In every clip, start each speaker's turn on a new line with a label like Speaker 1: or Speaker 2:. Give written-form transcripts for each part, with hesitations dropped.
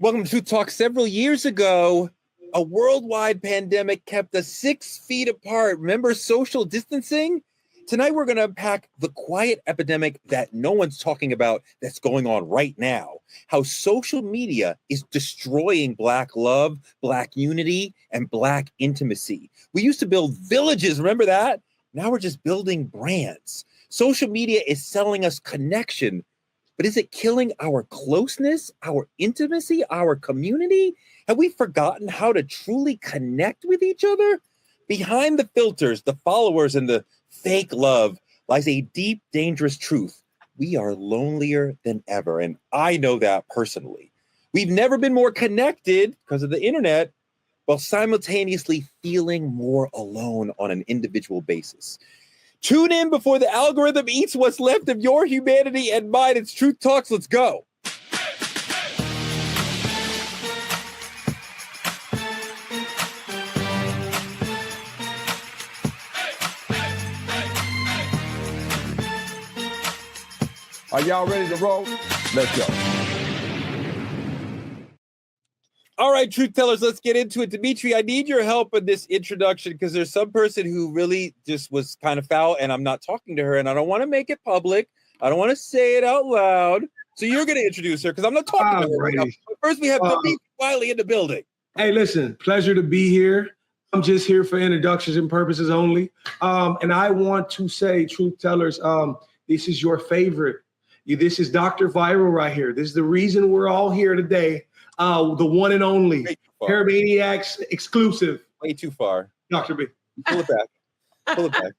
Speaker 1: Welcome to Truth Talk. Several years ago, a worldwide pandemic kept us 6 feet apart. Remember social distancing? Tonight, we're going to unpack the quiet epidemic that no one's talking about that's going on right now. How social media is destroying Black love, Black unity, and Black intimacy. We used to build villages, remember that? Now we're just building brands. Social media is selling us connection, but is it killing our closeness, our intimacy, our community? Have we forgotten how to truly connect with each other? Behind the filters, the followers, and the fake love lies a deep, dangerous truth. We are lonelier than ever, and I know that personally. We've never been more connected because of the internet, while simultaneously feeling more alone on an individual basis. Tune in before the algorithm eats what's left of your humanity and mine. It's Truth Talks. Let's go.
Speaker 2: Are y'all ready to roll? Let's go.
Speaker 1: All right, truth tellers, let's get into it. Dimitri, I need your help in this introduction because there's some person who really just was kind of foul and I'm not talking to her and I don't want to make it public. I don't want to say it out loud. So you're going to introduce her because I'm not talking to her right now. But first, we have Dimitri Wiley in the building.
Speaker 3: Hey, listen, pleasure to be here. I'm just here for introductions and purposes only. And I want to say, truth tellers, this is your favorite. This is Dr. Viral right here. This is the reason we're all here today. The one and only Paramaniacs exclusive.
Speaker 1: Way too far.
Speaker 3: Dr. B.
Speaker 1: Pull it back. Pull it back.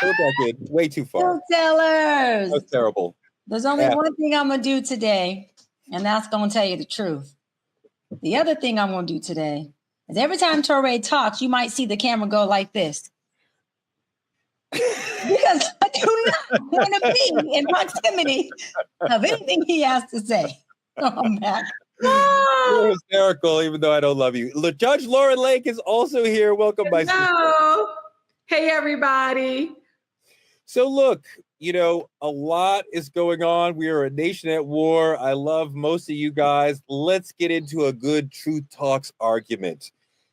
Speaker 1: Pull it back in. Way too far.
Speaker 4: Truth tellers.
Speaker 1: That's terrible.
Speaker 4: There's only one thing I'm going to do today, and that's going to tell you the truth. The other thing I'm going to do today is every time Torre talks, you might see the camera go like this. Because I do not want to be in proximity of anything he has to say. So I'm back.
Speaker 1: You're hysterical, even though I don't love you. Judge Lauren Lake is also here. Welcome, my sister.
Speaker 5: Hey, everybody.
Speaker 1: So look, a lot is going on. We are a nation at war. I love most of you guys. Let's get into a good Truth Talks argument.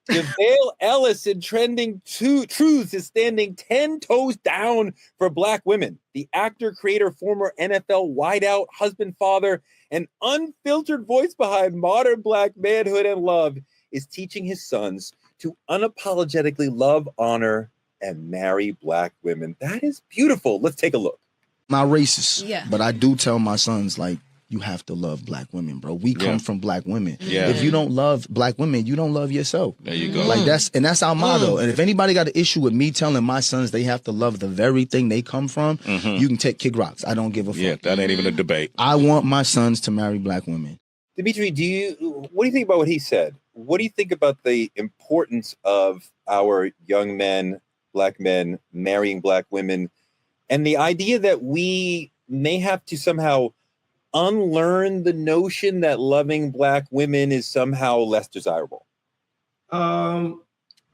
Speaker 1: Devale Ellis in Trending Truths is standing 10 toes down for Black women. The actor, creator, former NFL wideout, husband, father, and unfiltered voice behind modern Black manhood and love is teaching his sons to unapologetically love, honor, and marry Black women. That is beautiful. Let's take a look.
Speaker 6: Not racist, but I do tell my sons, like, you have to love Black women, bro. We come from Black women.
Speaker 1: Yeah.
Speaker 6: If you don't love Black women, you don't love yourself.
Speaker 2: There you go.
Speaker 6: Like that's our motto. And if anybody got an issue with me telling my sons they have to love the very thing they come from, you can kick rocks. I don't give a fuck.
Speaker 2: Yeah, that ain't even a debate.
Speaker 6: I want my sons to marry Black women.
Speaker 1: Dimitri, what do you think about what he said? What do you think about the importance of our young men, Black men, marrying Black women, and the idea that we may have to somehow unlearn the notion that loving Black women is somehow less desirable?
Speaker 3: I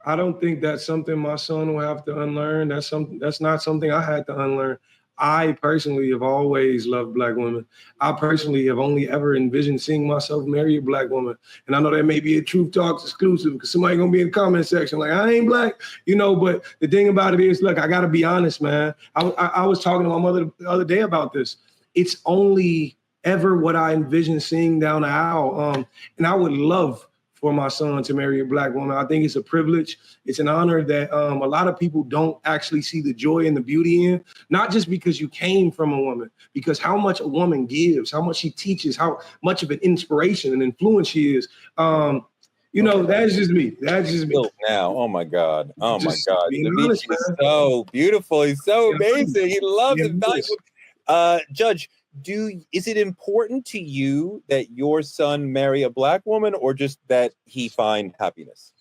Speaker 3: don't think that's something my son will have to unlearn. That's not something I had to unlearn. I personally have always loved Black women. I personally have only ever envisioned seeing myself marry a Black woman. And I know that may be a Truth Talks exclusive because somebody gonna be in the comment section like, I ain't Black, but the thing about it is, look, I gotta be honest, man. I was talking to my mother the other day about this. It's only ever what I envision seeing down the aisle. And I would love for my son to marry a Black woman. I think it's a privilege. It's an honor that a lot of people don't actually see the joy and the beauty in, not just because you came from a woman, because how much a woman gives, how much she teaches, how much of an inspiration and influence she is. That's just me. That's just me.
Speaker 1: Now, oh my God. Oh my
Speaker 3: Just
Speaker 1: God.
Speaker 3: being
Speaker 1: Dimitri
Speaker 3: honest,
Speaker 1: is
Speaker 3: man.
Speaker 1: so beautiful. He's so amazing. He loves
Speaker 3: Yeah,
Speaker 1: it.
Speaker 3: he is.
Speaker 1: Judge, is it important to you that your son marry a Black woman or just that he find happiness?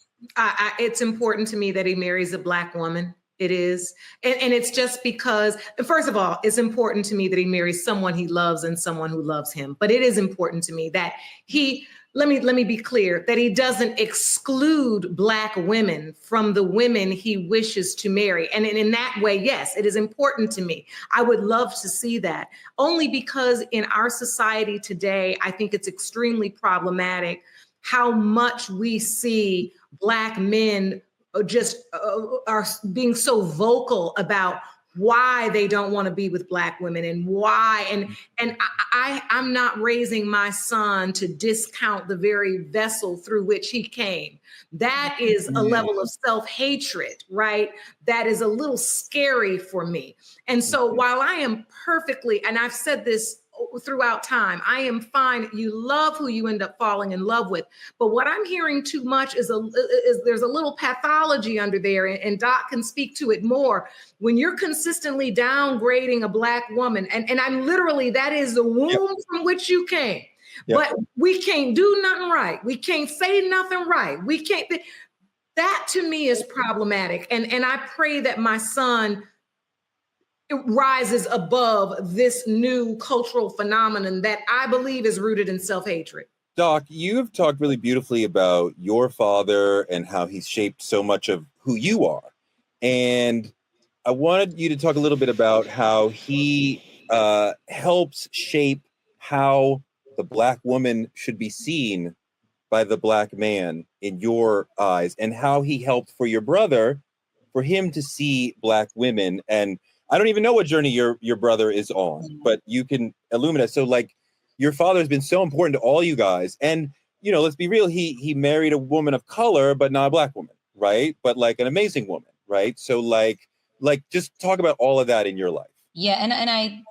Speaker 5: It's important to me that he marries a Black woman. It is. And it's just because, first of all, it's important to me that he marries someone he loves and someone who loves him. But it is important to me that let me be clear, that he doesn't exclude Black women from the women he wishes to marry. And in that way, yes, it is important to me. I would love to see that, only because in our society today, I think it's extremely problematic how much we see Black men just are being so vocal about why they don't want to be with Black women and why. And I'm not raising my son to discount the very vessel through which he came. That is a level of self-hatred, right? That is a little scary for me. And so while I am perfectly, and I've said this throughout time, I am fine. You love who you end up falling in love with. But what I'm hearing too much is there's a little pathology under there, and Doc can speak to it more. When you're consistently downgrading a Black woman, and I'm literally, that is the womb from which you came. But we can't do nothing right. We can't say nothing right. We can't. That to me is problematic. And I pray that my son rises above this new cultural phenomenon that I believe is rooted in self-hatred.
Speaker 1: Doc, you've talked really beautifully about your father and how he's shaped so much of who you are. And I wanted you to talk a little bit about how he helps shape how the Black woman should be seen by the Black man in your eyes, and how he helped for your brother, for him to see Black women. And I don't even know what journey your brother is on, but you can illuminate. So like, your father has been so important to all you guys. And, you know, let's be real. He married a woman of color, but not a Black woman, right? But like an amazing woman, right? So like just talk about all of that in your life.
Speaker 4: Yeah. And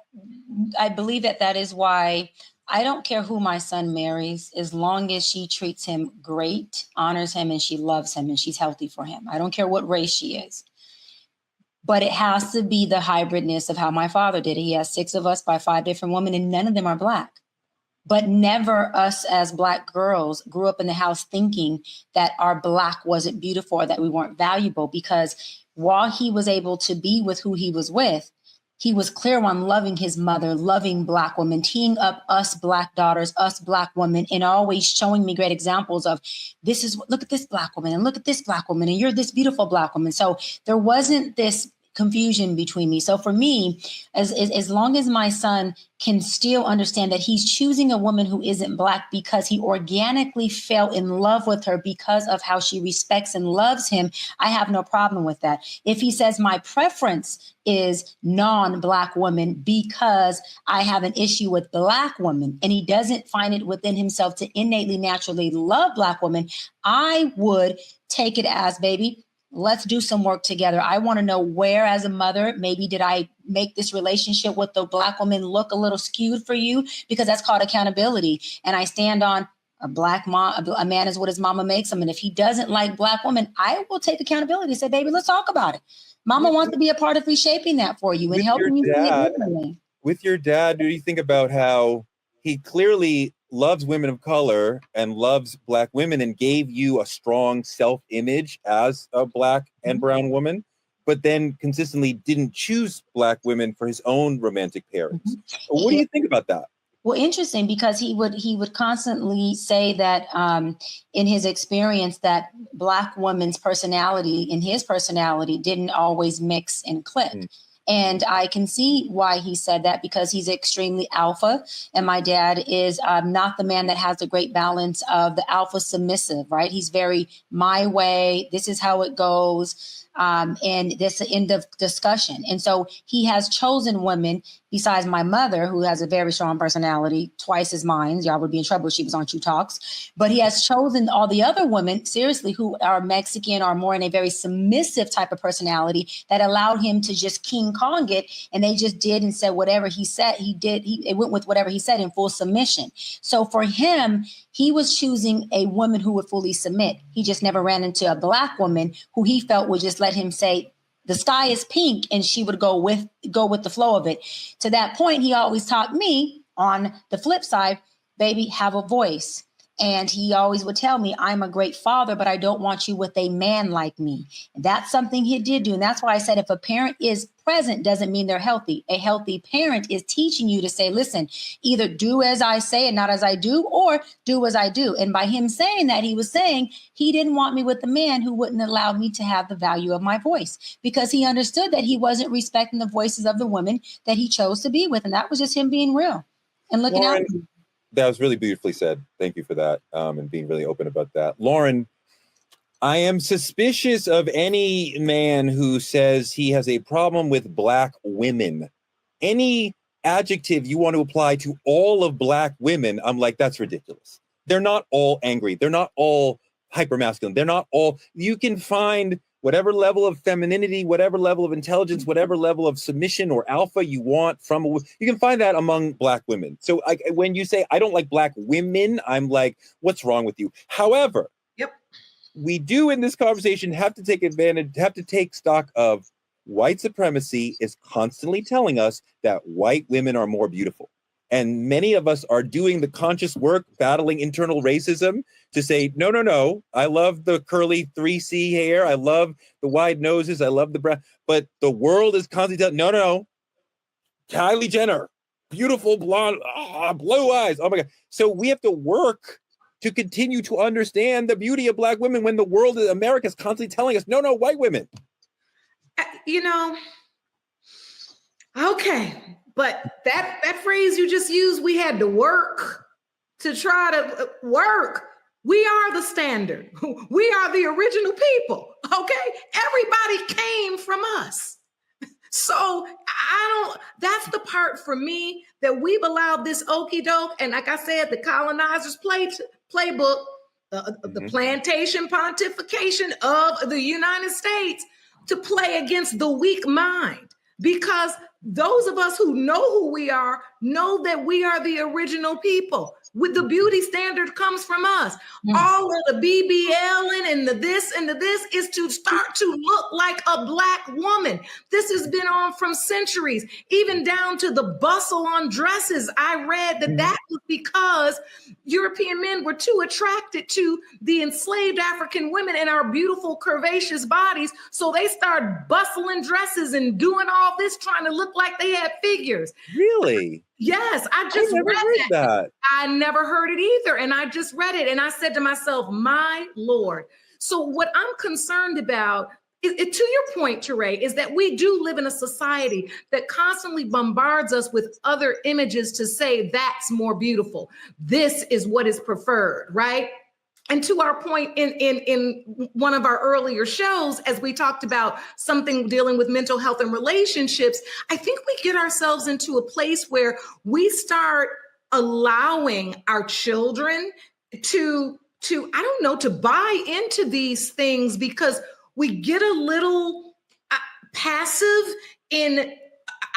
Speaker 4: I believe that is why I don't care who my son marries, as long as she treats him great, honors him, and she loves him, and she's healthy for him. I don't care what race she is. But it has to be the hybridness of how my father did it. He has 6 of us by 5 different women, and none of them are Black. But never us as Black girls grew up in the house thinking that our Black wasn't beautiful or that we weren't valuable, because while he was able to be with who he was with, he was clear on loving his mother, loving Black women, teeing up us Black daughters, us Black women, and always showing me great examples of look at this Black woman and look at this Black woman, and you're this beautiful Black woman. So there wasn't this confusion between me. So for me, as long as my son can still understand that he's choosing a woman who isn't Black because he organically fell in love with her because of how she respects and loves him, I have no problem with that. If he says my preference is non-Black women because I have an issue with Black women, and he doesn't find it within himself to innately, naturally love Black women, I would take it as, baby, let's do some work together. I want to know where, as a mother, maybe did I make this relationship with the Black woman look a little skewed for you? Because that's called accountability. And I stand on a Black mom, a man is what his mama makes him. And if he doesn't like Black women, I will take accountability and say, baby, let's talk about it. Mama wants to be a part of reshaping that for you and helping you see it differently.
Speaker 1: With your dad, do you think about how he clearly loves women of color and loves Black women and gave you a strong self-image as a Black and brown woman, but then consistently didn't choose Black women for his own romantic pairings? What do you think about that?
Speaker 4: Well, interesting, because he would constantly say that in his experience that Black women's personality and his personality didn't always mix and click. And I can see why he said that, because he's extremely alpha. And my dad is not the man that has the great balance of the alpha submissive, right? He's very my way. This is how it goes. And that's the end of discussion. And so he has chosen women besides my mother, who has a very strong personality, twice as mine. Y'all would be in trouble if she was on True Talks. But he has chosen all the other women, seriously, who are Mexican or more in a very submissive type of personality that allowed him to just King Kong it. And they just did and said whatever he said, he did. It went with whatever he said in full submission. So for him, he was choosing a woman who would fully submit. He just never ran into a Black woman who he felt would just let him say, the sky is pink, and she would go with the flow of it. To that point, he always taught me on the flip side, baby, have a voice. And he always would tell me, I'm a great father, but I don't want you with a man like me. And that's something he did do. And that's why I said, if a parent is present, doesn't mean they're healthy. A healthy parent is teaching you to say, listen, either do as I say and not as I do, or do as I do. And by him saying that, he was saying he didn't want me with a man who wouldn't allow me to have the value of my voice, because he understood that he wasn't respecting the voices of the women that he chose to be with. And that was just him being real and looking out.
Speaker 1: That was really beautifully said. Thank you for that, and being really open about that. Lauren, I am suspicious of any man who says he has a problem with Black women. Any adjective you want to apply to all of Black women, I'm like, that's ridiculous. They're not all angry. They're not all hypermasculine. They're not all, you can find whatever level of femininity, whatever level of intelligence, whatever level of submission or alpha you want from you can find that among Black women. So when you say, I don't like Black women, I'm like, what's wrong with you? However, we do in this conversation have to take stock of white supremacy is constantly telling us that white women are more beautiful. And many of us are doing the conscious work, battling internal racism to say, no, I love the curly 3C hair. I love the wide noses. I love the brown. But the world is constantly telling, no. Kylie Jenner, beautiful blonde, blue eyes. Oh my God. So we have to work to continue to understand the beauty of Black women when the world, America is constantly telling us, no, white women.
Speaker 5: Okay. But that phrase you just used, we had to work to try to work. We are the standard. We are the original people. Okay. Everybody came from us. So that's the part for me that we've allowed this okie doke. And like I said, the colonizers playbook, the plantation pontification of the United States to play against the weak mind. Because those of us who know who we are know that we are the original people. With the beauty standard comes from us. All of the BBL and the this and the this is to start to look like a Black woman. This has been on from centuries, even down to the bustle on dresses. I read that was because European men were too attracted to the enslaved African women and our beautiful curvaceous bodies. So they started bustling dresses and doing all this, trying to look like they had figures.
Speaker 1: Really?
Speaker 5: Yes, I just
Speaker 1: never
Speaker 5: read
Speaker 1: heard that.
Speaker 5: I never heard it either. And I just read it and I said to myself, my Lord. So what I'm concerned about, to your point, Teray, is that we do live in a society that constantly bombards us with other images to say that's more beautiful. This is what is preferred, right? And to our point in one of our earlier shows, as we talked about something dealing with mental health and relationships, I think we get ourselves into a place where we start allowing our children to buy into these things because we get a little passive in,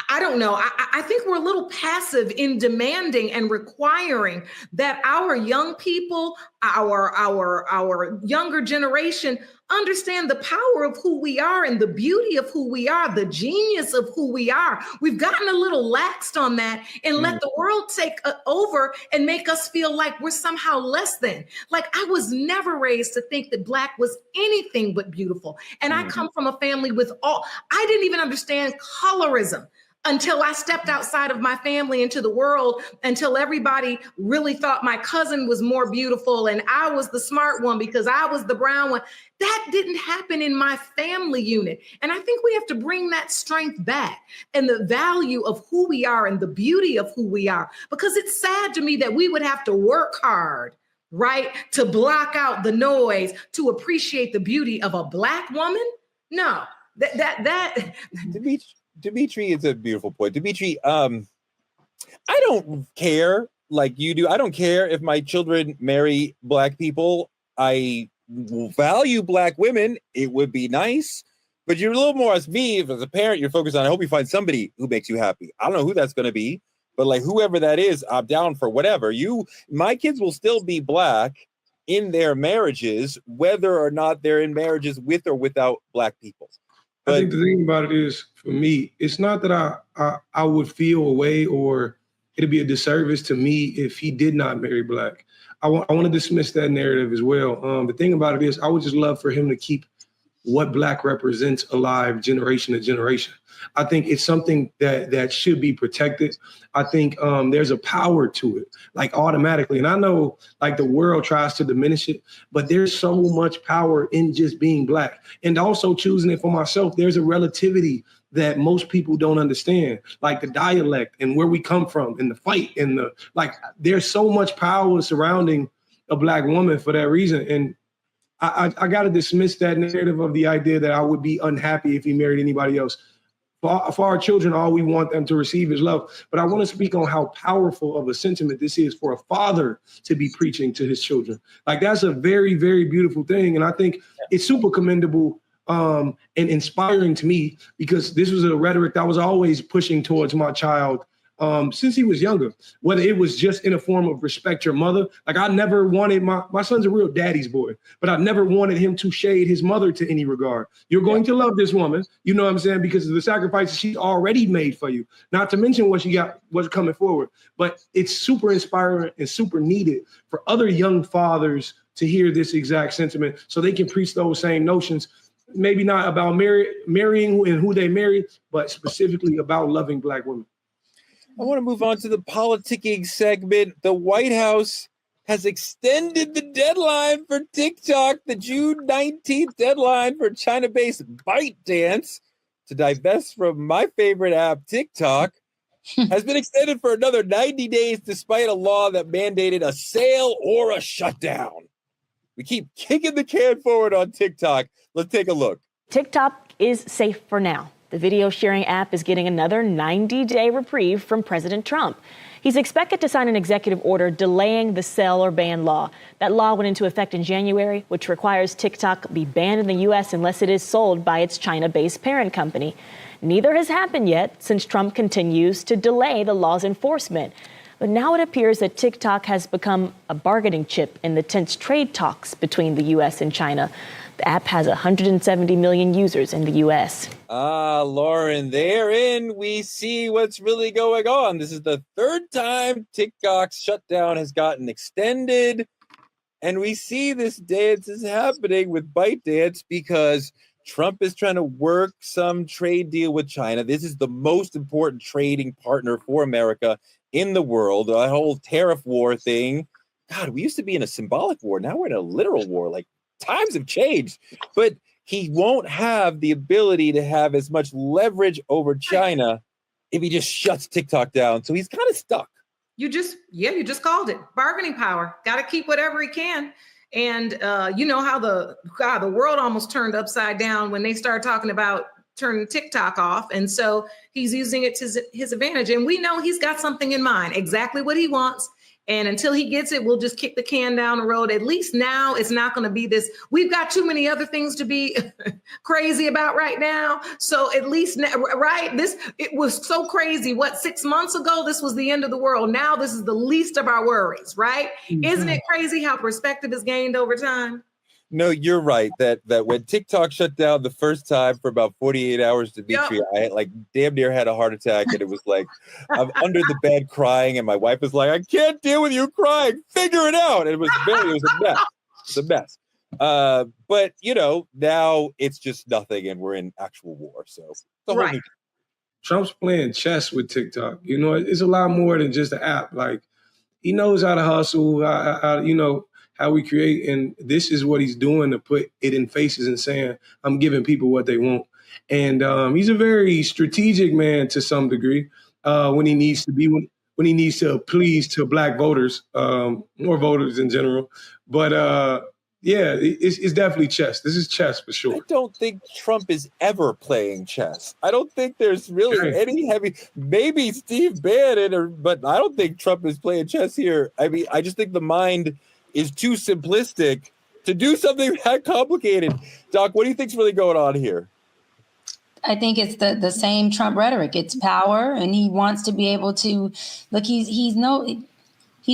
Speaker 5: I don't know. I think we're a little passive in demanding and requiring that our young people, our younger generation understand the power of who we are and the beauty of who we are, the genius of who we are. We've gotten a little laxed on that and let the world take over and make us feel like we're somehow less than. Like I was never raised to think that Black was anything but beautiful. And I come from a family with I didn't even understand colorism until I stepped outside of my family into the world, until everybody really thought my cousin was more beautiful and I was the smart one because I was the brown one. That didn't happen in my family unit. And I think we have to bring that strength back and the value of who we are and the beauty of who we are, because it's sad to me that we would have to work hard, right, to block out the noise, to appreciate the beauty of a Black woman. No, that
Speaker 1: Dimitri is a beautiful point. Dimitri, I don't care like you do. I don't care if my children marry Black people. I value Black women. It would be nice, but you're a little more as me. If as a parent, you're focused on, I hope you find somebody who makes you happy. I don't know who that's going to be, but like whoever that is, I'm down for whatever. My kids will still be Black in their marriages, whether or not they're in marriages with or without Black people.
Speaker 3: I think the thing about it is, for me, it's not that I would feel a way or it'd be a disservice to me if he did not marry Black. I want to dismiss that narrative as well. The thing about it is, I would just love for him to keep what Black represents alive generation to generation. I think it's something that should be protected. I think there's a power to it, like automatically. And I know like the world tries to diminish it, but there's so much power in just being Black. And also choosing it for myself, there's a relativity that most people don't understand, like the dialect and where we come from and the fight and the, like, there's so much power surrounding a Black woman for that reason. And I got to dismiss that narrative of the idea that I would be unhappy if he married anybody else. For our children, all we want them to receive is love. But I want to speak on how powerful of a sentiment this is for a father to be preaching to his children. Like, that's a very, very beautiful thing. And I think it's super commendable and inspiring to me, because this was a rhetoric that I was always pushing towards my child since he was younger, whether it was just in a form of respect your mother. Like, I never wanted my son's a real daddy's boy, but I never wanted him to shade his mother to any regard. You're going to love this woman, you know what I'm saying, because of the sacrifices she already made for you, not to mention what she got, what's coming forward. But it's super inspiring and super needed for other young fathers to hear this exact sentiment so they can preach those same notions, maybe not about marrying and who they marry, but specifically about loving Black women.
Speaker 1: I want to move on to the politicking segment. The White House has extended the deadline for TikTok, the June 19th deadline for China-based ByteDance to divest from my favorite app, TikTok, has been extended for another 90 days despite a law that mandated a sale or a shutdown. We keep kicking the can forward on TikTok. Let's take a look.
Speaker 7: TikTok is safe for now. The video sharing app is getting another 90-day reprieve from President Trump. He's expected to sign an executive order delaying the sell or ban law. That law went into effect in January, which requires TikTok be banned in the U.S. unless it is sold by its China-based parent company. Neither has happened yet since Trump continues to delay the law's enforcement. But now it appears that TikTok has become a bargaining chip in the tense trade talks between the U.S. and China. The app has 170 million users in the U.S.
Speaker 1: Lauren, therein we see what's really going on. This is the third time TikTok's shutdown has gotten extended. And we see this dance is happening with ByteDance because Trump is trying to work some trade deal with China. This is the most important trading partner for America in the world. The whole tariff war thing. God, we used to be in a symbolic war. Now we're in a literal war. Like, times have changed, but he won't have the ability to have as much leverage over China if he just shuts TikTok down. So he's kind of stuck.
Speaker 5: You just called it. Bargaining power. Got to keep whatever he can. And you know how the world almost turned upside down when they started talking about turning TikTok off. And so he's using it to his advantage. And we know he's got something in mind, exactly what he wants. And until he gets it, we'll just kick the can down the road. At least now it's not going to be this. We've got too many other things to be crazy about right now. So at least, right? It was so crazy. 6 months ago, this was the end of the world. Now this is the least of our worries, right? Mm-hmm. Isn't it crazy how perspective is gained over time?
Speaker 1: No, you're right. That when TikTok shut down the first time for about 48 hours, Dimitri, I damn near had a heart attack, and it was like I'm under the bed crying, and my wife was like, "I can't deal with you crying. Figure it out." And it was a mess. It's a mess. But now it's just nothing, and we're in actual war. So
Speaker 5: right.
Speaker 3: Trump's playing chess with TikTok. It's a lot more than just an app. Like, he knows how to hustle. How we create, and this is what he's doing to put it in faces and saying, I'm giving people what they want. And he's a very strategic man to some degree when he needs to be, when he needs to please to Black voters, or voters in general. But it's definitely chess. This is chess for sure.
Speaker 1: I don't think Trump is ever playing chess. I don't think there's really any maybe Steve Bannon, but I don't think Trump is playing chess here. I mean, I just think the mind is too simplistic to do something that complicated. Doc, what do you think's really going on here?
Speaker 4: I think it's the same Trump rhetoric. It's power, and he wants to be able to look. He's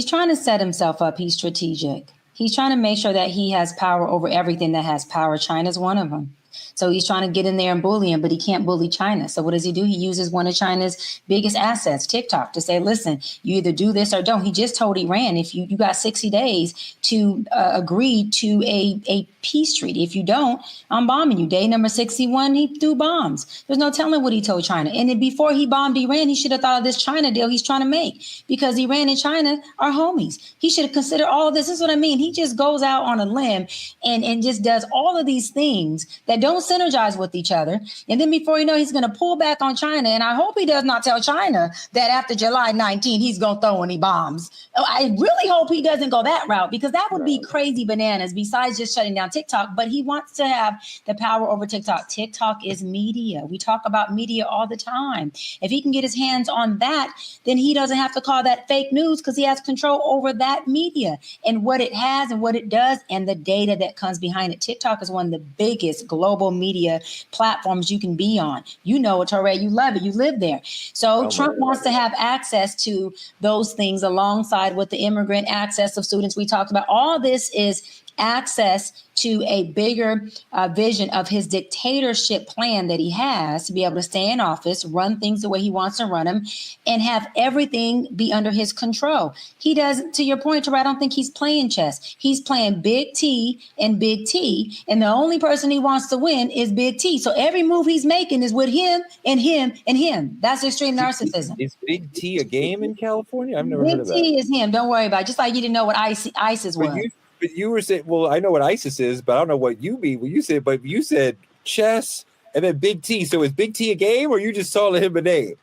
Speaker 4: trying to set himself up. He's strategic. He's trying to make sure that he has power over everything that has power. China's one of them. So he's trying to get in there and bully him, but he can't bully China. So what does he do? He uses one of China's biggest assets, TikTok, to say, listen, you either do this or don't. He just told Iran, if you got 60 days to agree to a peace treaty. If you don't, I'm bombing you. Day number 61, he threw bombs. There's no telling what he told China. And then before he bombed Iran, he should have thought of this China deal he's trying to make, because Iran and China are homies. He should have considered all of this. This is what I mean. He just goes out on a limb and just does all of these things that don't synergize with each other. And then before you know, he's going to pull back on China. And I hope he does not tell China that after July 19, he's going to throw any bombs. I really hope he doesn't go that route, because that would be crazy bananas, besides just shutting down TikTok. But he wants to have the power over TikTok. TikTok is media. We talk about media all the time. If he can get his hands on that, then he doesn't have to call that fake news, because he has control over that media and what it has and what it does and the data that comes behind it. TikTok is one of the biggest global media platforms you can be on. You know it, Torre. You love it. You live there. So Trump wants to have access to those things alongside with the immigrant access of students we talked about. All this is access to a bigger vision of his dictatorship plan that he has to be able to stay in office, run things the way he wants to run them, and have everything be under his control. He does, to your point, Tara, I don't think he's playing chess. He's playing big T and big T, and the only person he wants to win is big T. So every move he's making is with him and him and him. That's extreme narcissism.
Speaker 1: Is big T a game in California? I've never heard of that.
Speaker 4: Big T is him. Don't worry about it. Just like you didn't know what ISIS was.
Speaker 1: But you were saying, well, I know what ISIS is, but I don't know what you mean when you said, but you said chess and then big T. So is big T a game, or you just calling him a name?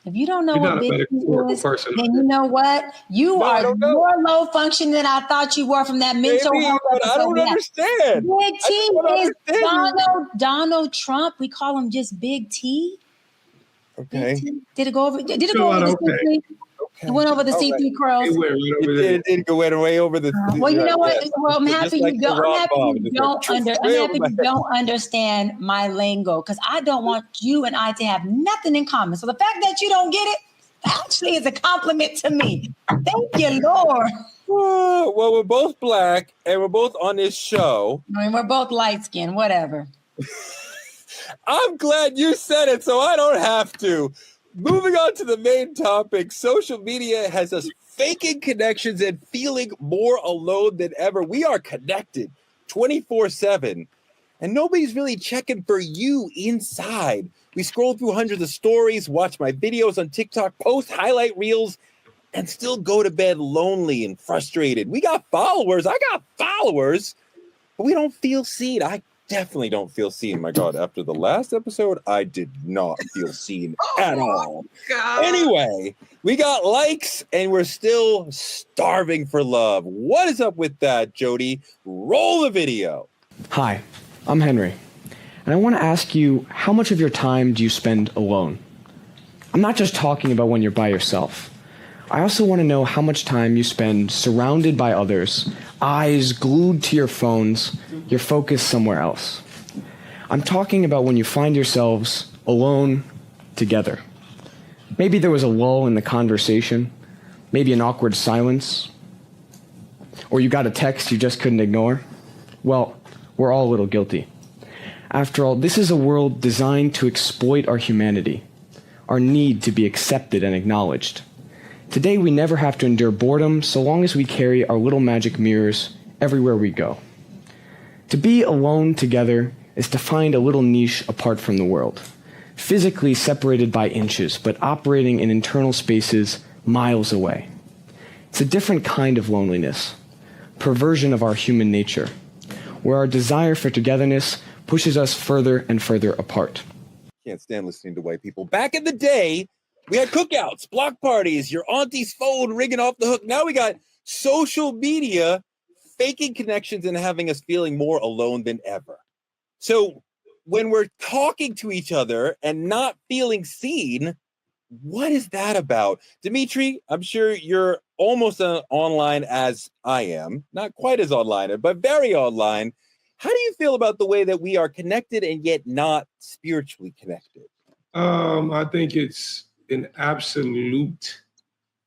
Speaker 4: If you don't know what big T is, then you know what? You are more low function than I thought you were from that mental health.
Speaker 1: But I don't understand.
Speaker 4: Big T is Donald Trump. We call him just Big T.
Speaker 1: Okay.
Speaker 4: Did it go over? Did it go over the CP? It went over the CP curls.
Speaker 1: It did go way over the.
Speaker 4: Well, you know what? Well, I'm happy you don't understand my lingo, because I don't want you and I to have nothing in common. So the fact that you don't get it actually is a compliment to me. Thank you, Lord.
Speaker 1: Well, we're both black and we're both on this show.
Speaker 4: I mean, we're both light skinned, whatever.
Speaker 1: I'm glad you said it, so I don't have to. Moving on to the main topic, social media has us faking connections and feeling more alone than ever. We are connected 24/7, and nobody's really checking for you inside. We scroll through hundreds of stories, watch my videos on TikTok, post highlight reels, and still go to bed lonely and frustrated. We got followers. I got followers, but we don't feel seen. I definitely don't feel seen. My God, after the last episode, I did not feel seen at all.
Speaker 5: God.
Speaker 1: Anyway, we got likes and we're still starving for love. What is up with that, Jody? Roll the video.
Speaker 8: Hi, I'm Henry, and I want to ask you, how much of your time do you spend alone? I'm not just talking about when you're by yourself. I also want to know how much time you spend surrounded by others, eyes glued to your phones, your focus somewhere else. I'm talking about when you find yourselves alone together. Maybe there was a lull in the conversation, maybe an awkward silence, or you got a text you just couldn't ignore. Well, we're all a little guilty. After all, this is a world designed to exploit our humanity, our need to be accepted and acknowledged. Today, we never have to endure boredom so long as we carry our little magic mirrors everywhere we go. To be alone together is to find a little niche apart from the world, physically separated by inches, but operating in internal spaces miles away. It's a different kind of loneliness, perversion of our human nature, where our desire for togetherness pushes us further and further apart.
Speaker 1: Can't stand listening to white people. Back in the day, we had cookouts, block parties, your auntie's phone ringing off the hook. Now we got social media faking connections and having us feeling more alone than ever. So when we're talking to each other and not feeling seen, what is that about? Dimitri, I'm sure you're almost online as I am. Not quite as online, but very online. How do you feel about the way that we are connected and yet not spiritually connected?
Speaker 3: I think it's an absolute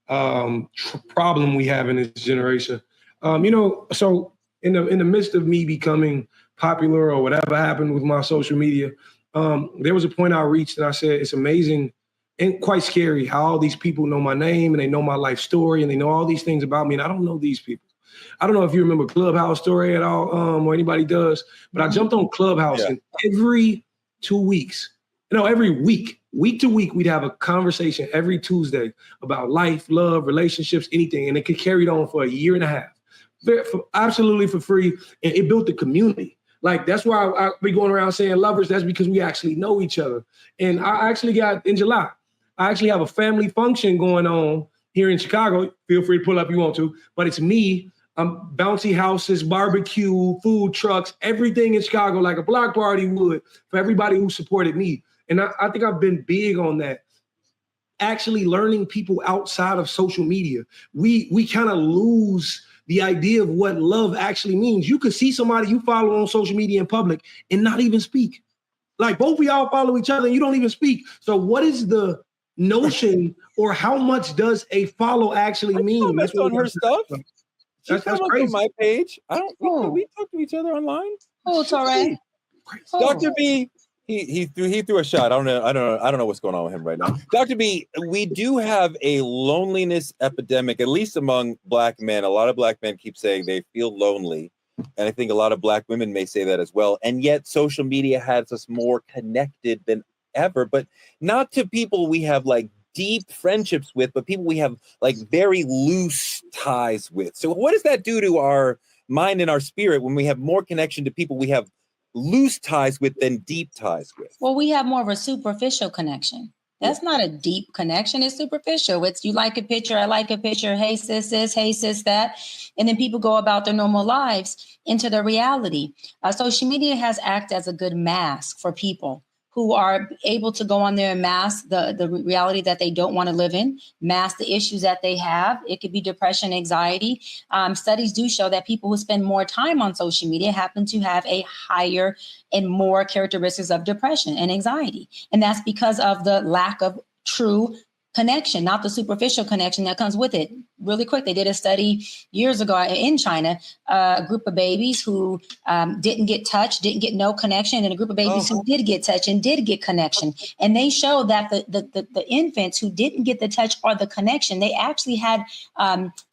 Speaker 3: problem we have in this generation. So in the midst of me becoming popular or whatever happened with my social media, there was a point I reached and I said, it's amazing and quite scary how all these people know my name and they know my life story and they know all these things about me. And I don't know these people. I don't know if you remember Clubhouse story at all, or anybody does, but I jumped on Clubhouse and every 2 weeks, every week to week, we'd have a conversation every Tuesday about life, love, relationships, anything. And it could carry on for a year and a half, absolutely for free. And it built the community. Like, that's why I be going around saying lovers. That's because we actually know each other. And I actually got, in July, I actually have a family function going on here in Chicago. Feel free to pull up if you want to, but it's me. Bouncy houses, barbecue, food trucks, everything in Chicago, like a block party would for everybody who supported me. And I think I've been big on that. Actually learning people outside of social media. We kind of lose the idea of what love actually means. You could see somebody you follow on social media in public and not even speak. Like, both of y'all follow each other and you don't even speak. So what is the notion or how much does a follow actually mean?
Speaker 1: That's on her stuff. That's crazy. On my page. I don't. We talk to each other online.
Speaker 4: Oh, it's all right.
Speaker 1: Dr. B, he threw a shot. I don't know what's going on with him right now. Dr. B, we do have a loneliness epidemic, at least among Black men. A lot of Black men keep saying they feel lonely, and I think a lot of Black women may say that as well. And yet, social media has us more connected than ever, but not to people we have like deep friendships with, but people we have like very loose ties with. So what does that do to our mind and our spirit when we have more connection to people we have loose ties with than deep ties with?
Speaker 4: Well, we have more of a superficial connection. That's not a deep connection. It's superficial. It's you like a picture, I like a picture. Hey, sis, this, hey, sis, that. And then people go about their normal lives into their reality. Social media has acted as a good mask for people who are able to go on there and mask the reality that they don't want to live in, mask the issues that they have. It could be depression, anxiety. Studies do show that people who spend more time on social media happen to have a higher and more characteristics of depression and anxiety. And that's because of the lack of true connection, not the superficial connection that comes with it. Really quick, they did a study years ago in China, a group of babies who didn't get touched, didn't get no connection, and a group of babies who did get touch and did get connection. And they showed that the infants who didn't get the touch or the connection, they actually had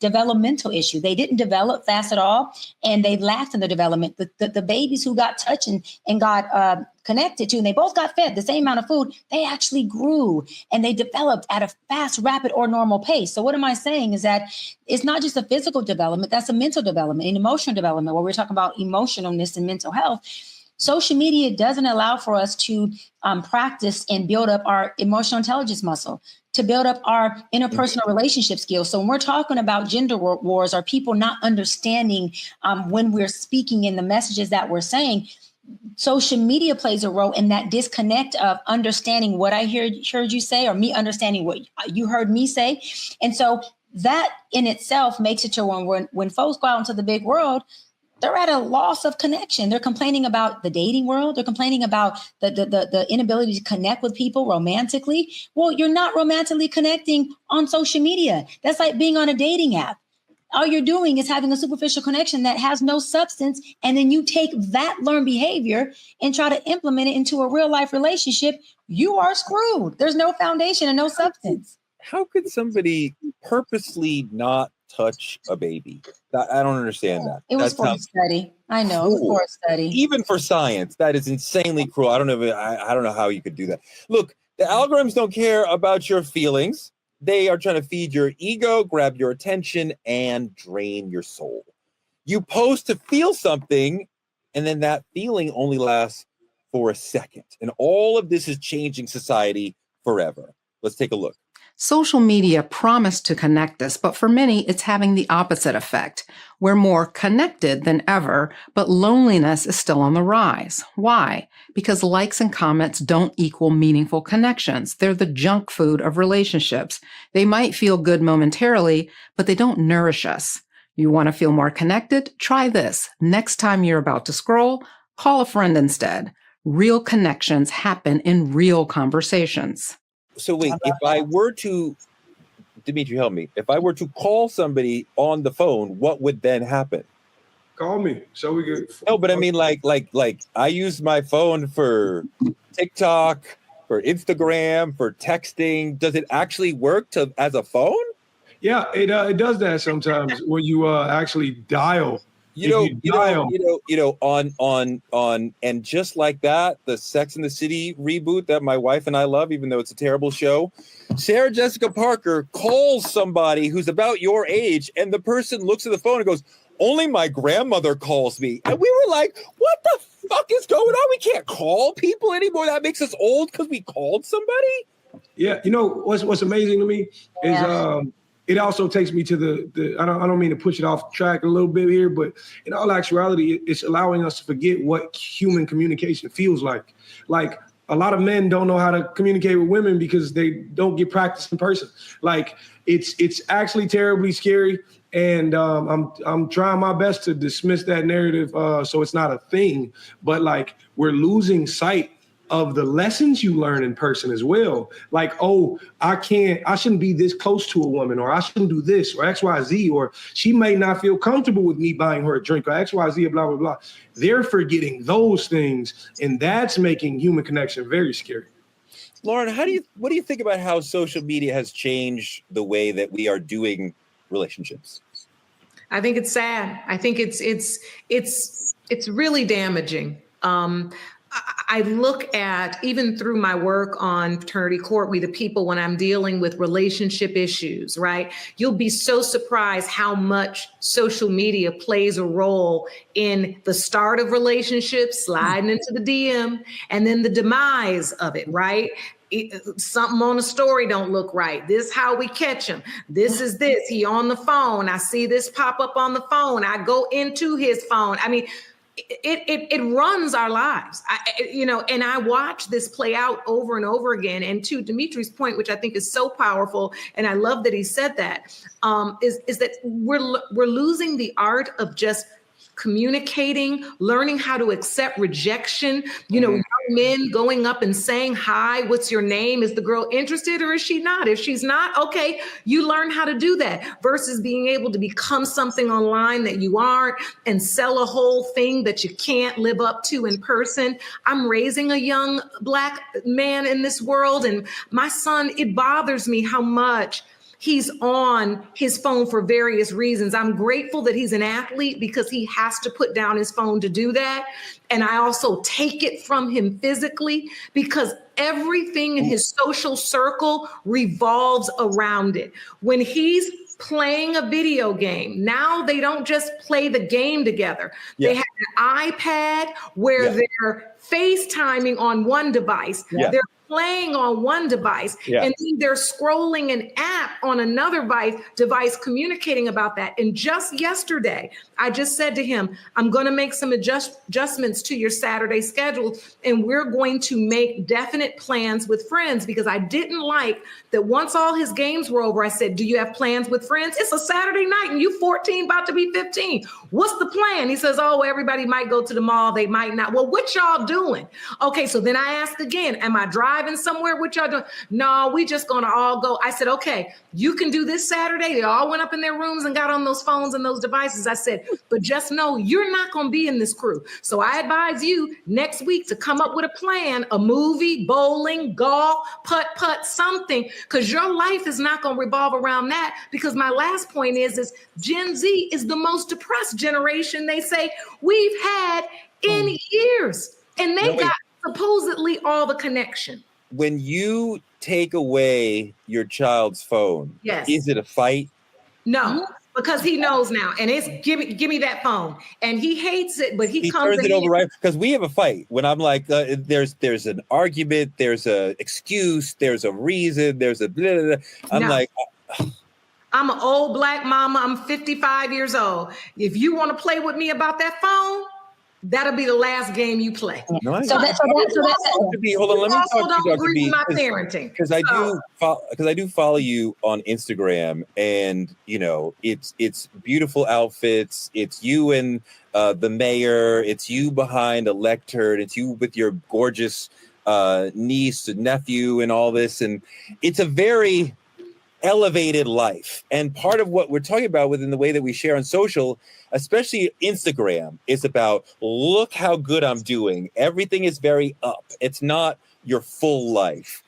Speaker 4: developmental issues. They didn't develop fast at all, and they lacked in the development. The babies who got touched and got connected to, and they both got fed the same amount of food, they actually grew and they developed at a fast, rapid, or normal pace. So what am I saying is that it's not just a physical development, that's a mental development, an emotional development, where we're talking about emotionalness and mental health. Social media doesn't allow for us to practice and build up our emotional intelligence muscle, to build up our interpersonal relationship skills. So when we're talking about gender wars or people not understanding when we're speaking in the messages that we're saying, social media plays a role in that disconnect of understanding what I heard you say, or me understanding what you heard me say. And so that in itself makes it to when folks go out into the big world, they're at a loss of connection. They're complaining about the dating world. They're complaining about the inability to connect with people romantically. Well, you're not romantically connecting on social media. That's like being on a dating app. All you're doing is having a superficial connection that has no substance. And then you take that learned behavior and try to implement it into a real life relationship. You are screwed. There's no foundation and no substance.
Speaker 1: How could somebody purposely not touch a baby? I don't understand that.
Speaker 4: It was for a study. I know, it was for a study.
Speaker 1: Even for science, that is insanely cruel. I don't know how you could do that. Look, the algorithms don't care about your feelings. They are trying to feed your ego, grab your attention, and drain your soul. You post to feel something, and then that feeling only lasts for a second. And all of this is changing society forever. Let's take a look.
Speaker 9: Social media promised to connect us, but for many, it's having the opposite effect. We're more connected than ever, but loneliness is still on the rise. Why? Because likes and comments don't equal meaningful connections. They're the junk food of relationships. They might feel good momentarily, but they don't nourish us. You want to feel more connected? Try this. Next time you're about to scroll, call a friend instead. Real connections happen in real conversations.
Speaker 1: So wait, if I were to, Dimitri, help me. If I were to call somebody on the phone, what would then happen?
Speaker 3: Call me so we could.
Speaker 1: No, but I mean, like I use my phone for TikTok, for Instagram, for texting. Does it actually work as a phone?
Speaker 3: Yeah, it does that sometimes when you actually dial.
Speaker 1: On and just like that, the Sex and the City reboot that my wife and I love, even though it's a terrible show, Sarah Jessica Parker calls somebody who's about your age, and the person looks at the phone and goes, "Only my grandmother calls me." And we were like, what the fuck is going on? We can't call people anymore. That makes us old because we called somebody.
Speaker 3: Yeah, what's amazing to me is it also takes me to the I don't mean to push it off track a little bit here, but in all actuality, it's allowing us to forget what human communication feels like. Like, a lot of men don't know how to communicate with women because they don't get practice in person. Like, it's actually terribly scary. And I'm trying my best to dismiss that narrative so it's not a thing. But like, we're losing sight of the lessons you learn in person as well. Like, oh, I shouldn't be this close to a woman, or I shouldn't do this, or XYZ, or she may not feel comfortable with me buying her a drink, or XYZ, or blah, blah, blah. They're forgetting those things, and that's making human connection very scary.
Speaker 1: Lauren, what do you think about how social media has changed the way that we are doing relationships?
Speaker 5: I think it's sad. I think it's really damaging. I look at, even through my work on Fraternity Court, We the People, when I'm dealing with relationship issues, right? You'll be so surprised how much social media plays a role in the start of relationships, sliding into the DM, and then the demise of it, right? Something on the story don't look right. This how we catch him. This is this. He on the phone. I see this pop up on the phone. I go into his phone. I mean, it runs our lives, and I watch this play out over and over again. And to Dimitri's point, which I think is so powerful, and I love that he said that, is that we're losing the art of just communicating, learning how to accept rejection. Young men going up and saying, "Hi, what's your name? Is the girl interested or is she not?" If she's not, okay, you learn how to do that, versus being able to become something online that you aren't and sell a whole thing that you can't live up to in person. I'm raising a young Black man in this world, and my son, it bothers me how much he's on his phone for various reasons. I'm grateful that he's an athlete because he has to put down his phone to do that. And I also take it from him physically because everything in his social circle revolves around it. When he's playing a video game, now they don't just play the game together. Yeah. They have an iPad where they're FaceTiming on one device. Yeah. They're playing on one device, and then they're scrolling an app on another device communicating about that. And just yesterday, I just said to him, I'm going to make some adjustments to your Saturday schedule, and we're going to make definite plans with friends, because I didn't like that once all his games were over, I said, do you have plans with friends? It's a Saturday night and you 14, about to be 15. What's the plan? He says, oh, everybody might go to the mall. They might not. Well, what y'all doing? Okay, so then I asked again, am I driving somewhere? What y'all doing? No, we just gonna all go. I said, okay, you can do this Saturday. They all went up in their rooms and got on those phones and those devices. I said, but just know you're not gonna be in this crew. So I advise you next week to come up with a plan, a movie, bowling, golf, putt, something, because your life is not gonna revolve around that. Because my last point is Gen Z is the most depressed generation, they say, we've had in years. And they got supposedly all the connection.
Speaker 1: When you take away your child's phone, is it a fight?
Speaker 5: No, because he knows now, and it's give me that phone, and he hates it, but he comes
Speaker 1: turns it over, right? Because we have a fight when I'm like, there's an argument, there's a excuse, there's a reason, there's a blah, blah, blah. I'm like.
Speaker 5: I'm an old Black mama. I'm 55 years old. If you want to play with me about that phone, that'll be the last game you play.
Speaker 1: No,
Speaker 5: so that's hold
Speaker 1: on. Let me talk
Speaker 5: don't
Speaker 1: to you,
Speaker 5: agree with my parenting,
Speaker 1: because I do follow you on Instagram, and it's beautiful outfits. It's you and the mayor. It's you behind a lectern. It's you with your gorgeous niece and nephew and all this, and it's a very elevated life. And part of what we're talking about within the way that we share on social, especially Instagram, is about, look how good I'm doing. Everything is very up. It's not your full life.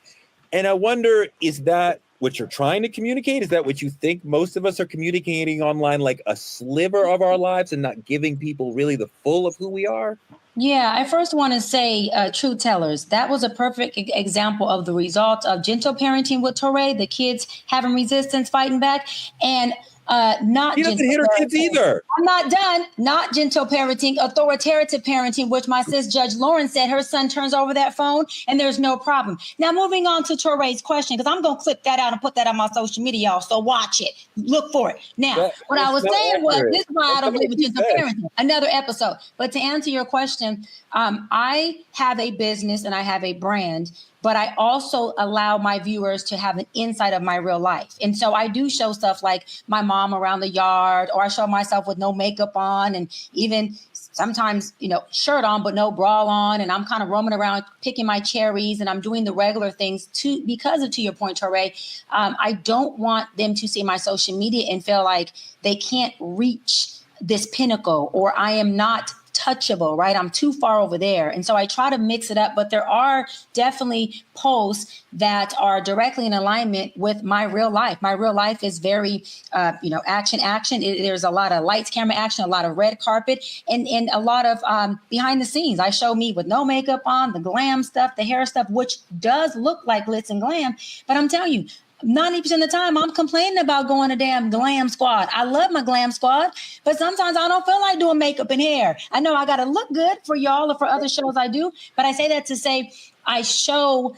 Speaker 1: And I wonder, is that what you're trying to communicate? Is that what you think most of us are communicating online, like a sliver of our lives and not giving people really the full of who we are?
Speaker 4: Yeah, I first want to say, Truth Tellers, that was a perfect example of the result of gentle parenting with Torre, the kids having resistance, fighting back, and not
Speaker 1: She doesn't
Speaker 4: gentle
Speaker 1: hit her kids
Speaker 4: parenting.
Speaker 1: either.
Speaker 4: I'm not done. Not gentle parenting, authoritative parenting, which my sis Judge Lauren said her son turns over that phone and there's no problem. Now, moving on to Torre's question, because I'm going to clip that out and put that on my social media, y'all. So watch it. Look for it. Now, what I was saying was, this is why I don't believe in gentle parenting. Another episode. But to answer your question, I have a business and I have a brand, but I also allow my viewers to have an insight of my real life. And so I do show stuff like my mom around the yard, or I show myself with no makeup on, and even sometimes, shirt on, but no bra on. And I'm kind of roaming around picking my cherries, and I'm doing the regular things because to your point, Torre, I don't want them to see my social media and feel like they can't reach this pinnacle, or I am not touchable, right? I'm too far over there. And so I try to mix it up, but there are definitely posts that are directly in alignment with my real life. My real life is very, action. There's a lot of lights, camera action, a lot of red carpet, and a lot of behind the scenes. I show me with no makeup on, the glam stuff, the hair stuff, which does look like glitz and glam. But I'm telling you, 90% of the time, I'm complaining about going to damn glam squad. I love my glam squad, but sometimes I don't feel like doing makeup and hair. I know I got to look good for y'all or for other shows I do, but I say that to say I show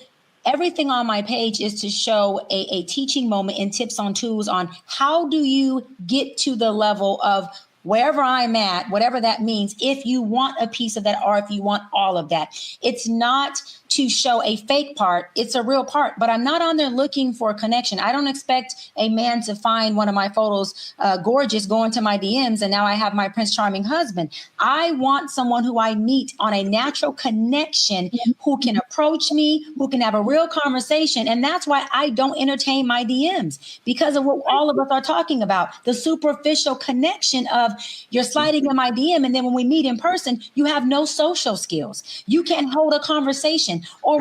Speaker 4: everything on my page is to show a teaching moment and tips on tools on how do you get to the level of wherever I'm at, whatever that means, if you want a piece of that or if you want all of that. It's not to show a fake part, it's a real part, but I'm not on there looking for a connection. I don't expect a man to find one of my photos gorgeous, go into my DMs, and now I have my Prince Charming husband. I want someone who I meet on a natural connection, who can approach me, who can have a real conversation. And that's why I don't entertain my DMs, because of what all of us are talking about, the superficial connection of you're sliding in my DM, and then when we meet in person, you have no social skills. You can't hold a conversation, or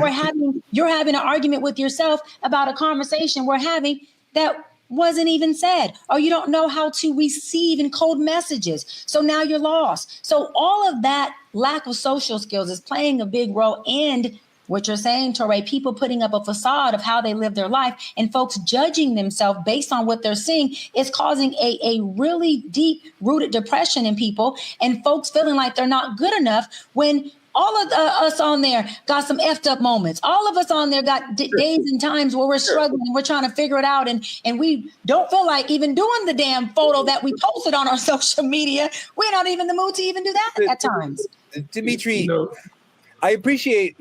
Speaker 4: you're having an argument with yourself about a conversation we're having that wasn't even said, or you don't know how to receive and code messages. So now you're lost. So all of that lack of social skills is playing a big role in what you're saying, Torre, people putting up a facade of how they live their life and folks judging themselves based on what they're seeing is causing a really deep rooted depression in people, and folks feeling like they're not good enough when all of us on there got some effed up moments. All of us on there got days and times where we're struggling and we're trying to figure it out. And we don't feel like even doing the damn photo that we posted on our social media. We're not even in the mood to even do that at times.
Speaker 1: Dimitri, I appreciate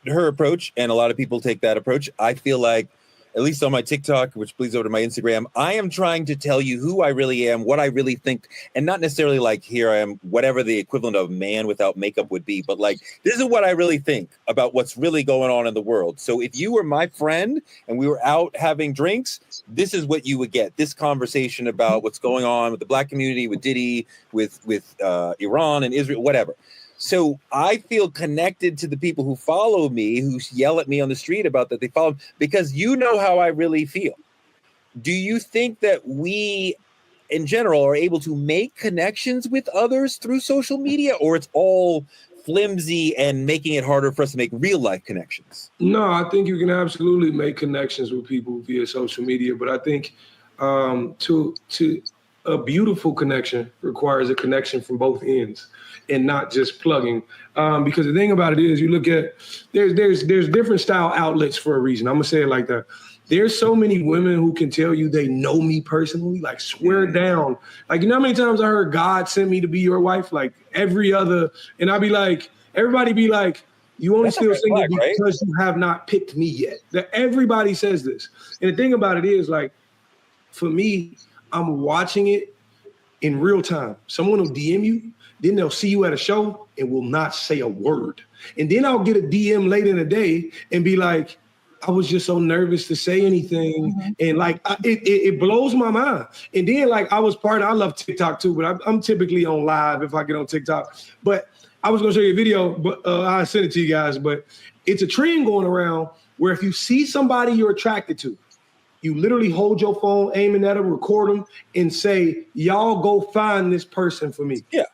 Speaker 1: her approach, and a lot of people take that approach. I feel like, at least on my TikTok, which bleeds over to my Instagram, I am trying to tell you who I really am, what I really think, and not necessarily like, here I am, whatever the equivalent of man without makeup would be, but like, this is what I really think about what's really going on in the world. So if you were my friend and we were out having drinks, this is what you would get. This conversation about what's going on with the Black community, with Diddy, with Iran and Israel, whatever. So I feel connected to the people who follow me, who yell at me on the street about that they follow, because you know how I really feel. Do you think that we, in general, are able to make connections with others through social media, or it's all flimsy and making it harder for us to make real life connections?
Speaker 3: No, I think you can absolutely make connections with people via social media, but I think to a beautiful connection requires a connection from both ends and not just plugging. Because the thing about it is, you look at, there's different style outlets for a reason. I'm gonna say it like that. There's so many women who can tell you they know me personally, like swear down. Like, you know how many times I heard God sent me to be your wife? Like every other, and I'd be like, everybody be like, you only still single because you have not picked me yet. That everybody says this. And the thing about it is, like, for me, I'm watching it in real time. Someone will DM you, then they'll see you at a show and will not say a word. And then I'll get a DM later in the day and be like, I was just so nervous to say anything. And like, it blows my mind. And then like I love TikTok too, but I'm typically on live if I get on TikTok. But I was gonna show you a video, but I sent it to you guys, but it's a trend going around where if you see somebody you're attracted to, you literally hold your phone, aiming at them, record them, and say, y'all go find this person for me.
Speaker 1: Yeah.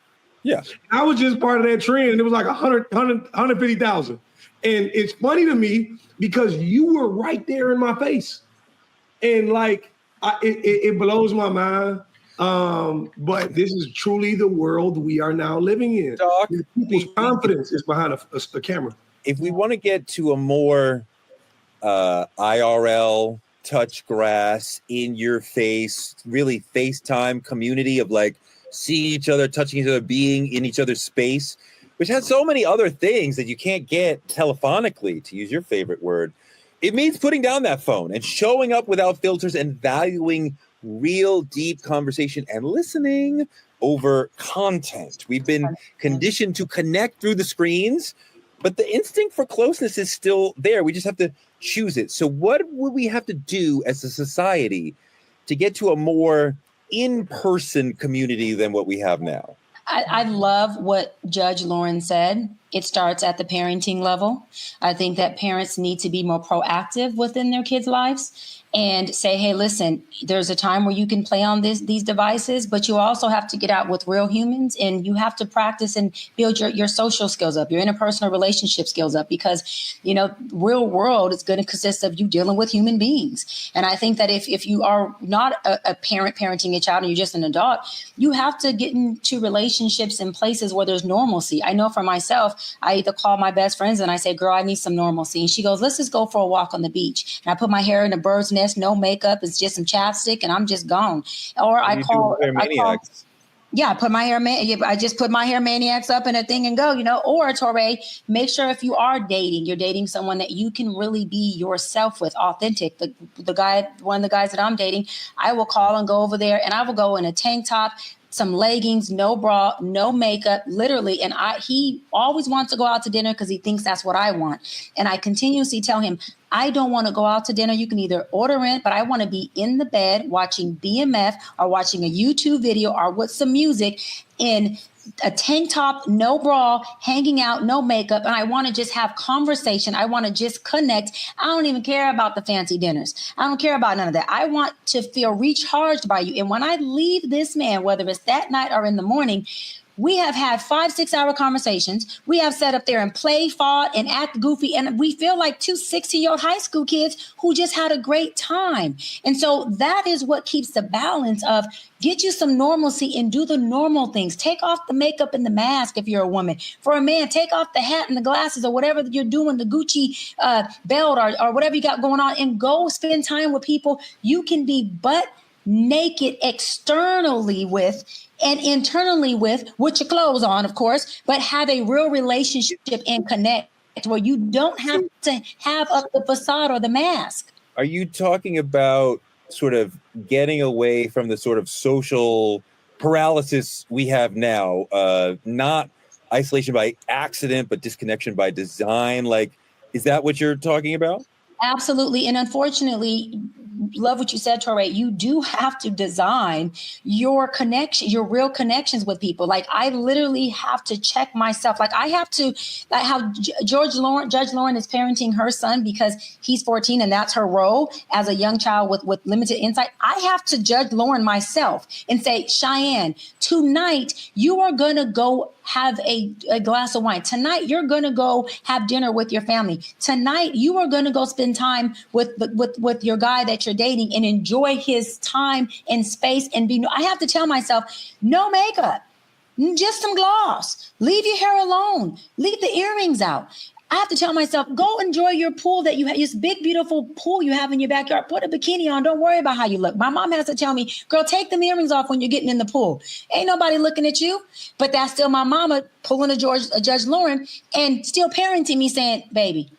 Speaker 1: Yeah.
Speaker 3: I was just part of that trend, and it was like 150,000. And it's funny to me because you were right there in my face. And like, it blows my mind. But this is truly the world we are now living in.
Speaker 1: Doc,
Speaker 3: people's confidence is behind a camera.
Speaker 1: If we want to get to a more IRL, touch grass, in your face, really FaceTime community of like seeing each other, touching each other, being in each other's space, which has so many other things that you can't get telephonically, to use your favorite word. It means putting down that phone and showing up without filters and valuing real deep conversation and listening over content. We've been conditioned to connect through the screens, but the instinct for closeness is still there. We just have to choose it. So what would we have to do as a society to get to a more in-person community than what we have now?
Speaker 4: I love what Judge Lauren said. It starts at the parenting level. I think that parents need to be more proactive within their kids' lives and say, hey, listen, there's a time where you can play on these devices, but you also have to get out with real humans, and you have to practice and build your social skills up, your interpersonal relationship skills up, because, you know, real world is going to consist of you dealing with human beings. And I think that if you are not a parent parenting a child and you're just an adult, you have to get into relationships in places where there's normalcy. I know for myself, I either call my best friends and I say, girl, I need some normalcy. And she goes, let's just go for a walk on the beach. And I put my hair in a bird's nest, no makeup, it's just some chapstick, and I'm just gone. Or I put my hair, I just put my hair maniacs up in a thing and go, you know. Or Torre, make sure if you are dating, you're dating someone that you can really be yourself with, authentic. The guy, one of the guys that I'm dating, I will call and go over there, and I will go in a tank top, some leggings, no bra, no makeup, literally. And he always wants to go out to dinner because he thinks that's what I want. And I continuously tell him, I don't want to go out to dinner. You can either order in, but I want to be in the bed watching BMF or watching a YouTube video or with some music in a tank top, no bra, hanging out, no makeup. And I want to just have conversation. I want to just connect. I don't even care about the fancy dinners. I don't care about none of that. I want to feel recharged by you. And when I leave this man, whether it's that night or in the morning, we have had 5-6 hour conversations. We have sat up there and play, fought, and act goofy. And we feel like two 16-year-old high school kids who just had a great time. And so that is what keeps the balance of get you some normalcy and do the normal things. Take off the makeup and the mask if you're a woman. For a man, take off the hat and the glasses or whatever you're doing, the Gucci belt or whatever you got going on, and go spend time with people you can be butt naked externally with and internally with your clothes on, of course, but have a real relationship and connect where you don't have to have up the facade or the mask.
Speaker 1: Are you talking about sort of getting away from the sort of social paralysis we have now, not isolation by accident, but disconnection by design? Like, is that what you're talking about?
Speaker 4: Absolutely. And unfortunately, love what you said, Torre. You do have to design your connection, your real connections with people. Like I literally have to check myself. Like I have to, like how Judge Lauren is parenting her son because he's 14 and that's her role as a young child with limited insight. I have to judge Lauren myself and say, Cheyenne, tonight you are going to go have a glass of wine. Tonight, you're going to go have dinner with your family. Tonight, you are going to go spend time with your guy that you're dating and enjoy his time and space. And I have to tell myself, no makeup, just some gloss. Leave your hair alone. Leave the earrings out. I have to tell myself, go enjoy your pool that you have, this big, beautiful pool you have in your backyard. Put a bikini on. Don't worry about how you look. My mom has to tell me, girl, take them earrings off when you're getting in the pool. Ain't nobody looking at you. But that's still my mama pulling a Judge Lauren and still parenting me saying, baby,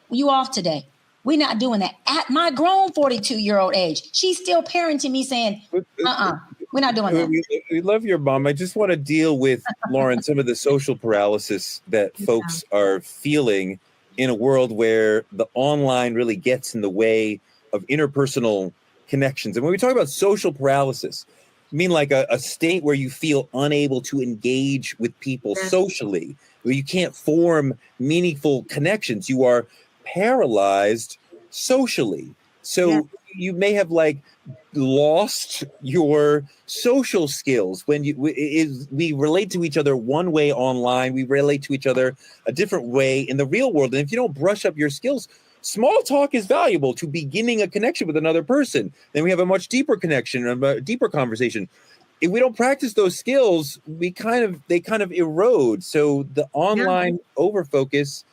Speaker 4: you off today. We're not doing that. At my grown 42-year-old age, she's still parenting me saying, we're not doing that.
Speaker 1: We love your mom. I just want to deal with, Lauren, some of the social paralysis that folks are feeling in a world where the online really gets in the way of interpersonal connections. And when we talk about social paralysis, I mean like a state where you feel unable to engage with people socially, where you can't form meaningful connections. You are paralyzed socially. So you may have like lost your social skills when we relate to each other one way online. We relate to each other a different way in the real world. And if you don't brush up your skills, small talk is valuable to beginning a connection with another person. Then we have a much deeper connection, a deeper conversation. If we don't practice those skills, they kind of erode. So the online overfocus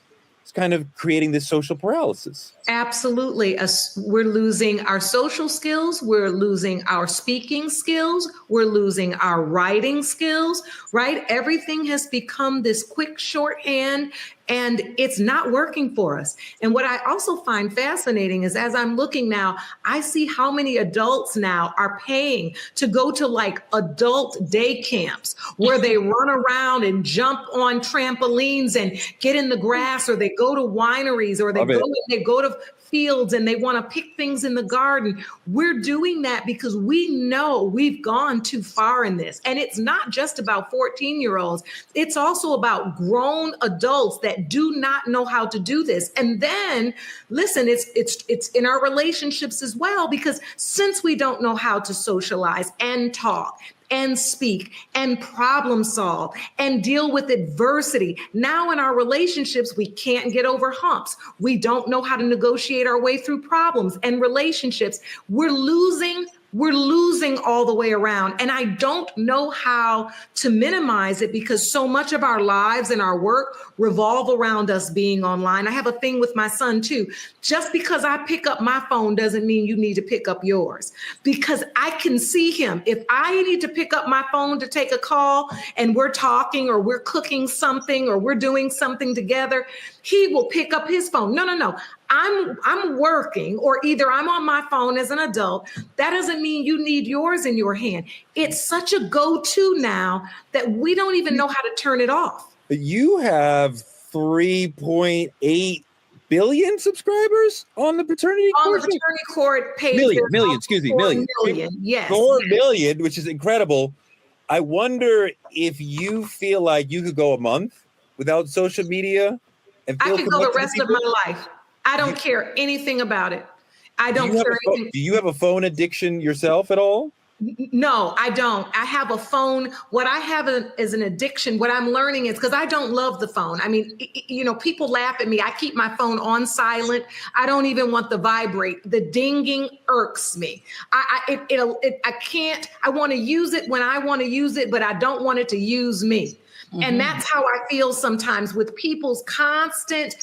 Speaker 1: is kind of creating this social paralysis.
Speaker 5: Absolutely. We're losing our social skills. We're losing our speaking skills. We're losing our writing skills, right? Everything has become this quick shorthand, and it's not working for us. And what I also find fascinating is as I'm looking now, I see how many adults now are paying to go to like adult day camps where they run around and jump on trampolines and get in the grass, or they go to wineries, or they go to fields and they want to pick things in the garden. We're doing that because we know we've gone too far in this. And it's not just about 14-year-olds. It's also about grown adults that do not know how to do this. And then listen, it's in our relationships as well, because since we don't know how to socialize and talk and speak and problem solve and deal with adversity, now in our relationships, we can't get over humps. We don't know how to negotiate our way through problems and relationships. We're losing all the way around. And I don't know how to minimize it because so much of our lives and our work revolve around us being online. I have a thing with my son too. Just because I pick up my phone doesn't mean you need to pick up yours, because I can see him. If I need to pick up my phone to take a call and we're talking or we're cooking something or we're doing something together, he will pick up his phone. No. I'm working, or either I'm on my phone as an adult. That doesn't mean you need yours in your hand. It's such a go-to now that we don't even know how to turn it off.
Speaker 1: You have 3.8 billion subscribers on the paternity court?
Speaker 5: On the paternity court page.
Speaker 1: Million.
Speaker 5: Yes.
Speaker 1: 4 million, which is incredible. I wonder if you feel like you could go a month without social media and feel
Speaker 5: I could go the rest of my life. I don't care anything about it. I don't care anything.
Speaker 1: Do you have a phone addiction yourself at all?
Speaker 5: No, I don't. I have a phone. What I have is an addiction. What I'm learning is because I don't love the phone. I mean, people laugh at me. I keep my phone on silent. I don't even want the vibrate. The dinging irks me. I can't. I want to use it when I want to use it, but I don't want it to use me. Mm-hmm. And that's how I feel sometimes with people's constant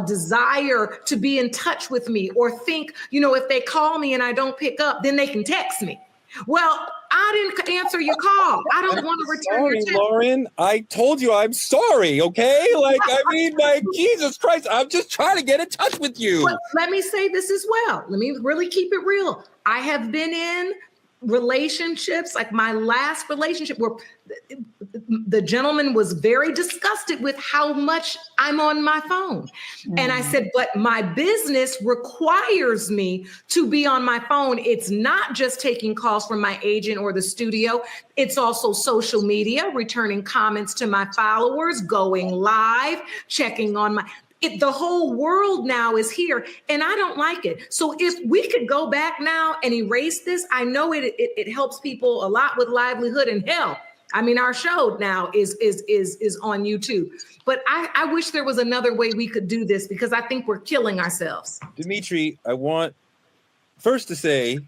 Speaker 5: desire to be in touch with me, or think, if they call me and I don't pick up, then they can text me. Well, I didn't answer your call. I don't want to return your text.
Speaker 1: Lauren, I told you I'm sorry, okay? Jesus Christ, I'm just trying to get in touch with you.
Speaker 5: But let me say this as well. Let me really keep it real. I have been in relationships, like my last relationship, where the gentleman was very disgusted with how much I'm on my phone. Mm-hmm. And I said, but my business requires me to be on my phone. It's not just taking calls from my agent or the studio. It's also social media, returning comments to my followers, going live, checking on the whole world now is here, and I don't like it. So if we could go back now and erase this, I know it helps people a lot with livelihood and health. I mean, our show now is on YouTube, but I wish there was another way we could do this, because I think we're killing ourselves.
Speaker 1: Dimitri, I want first to say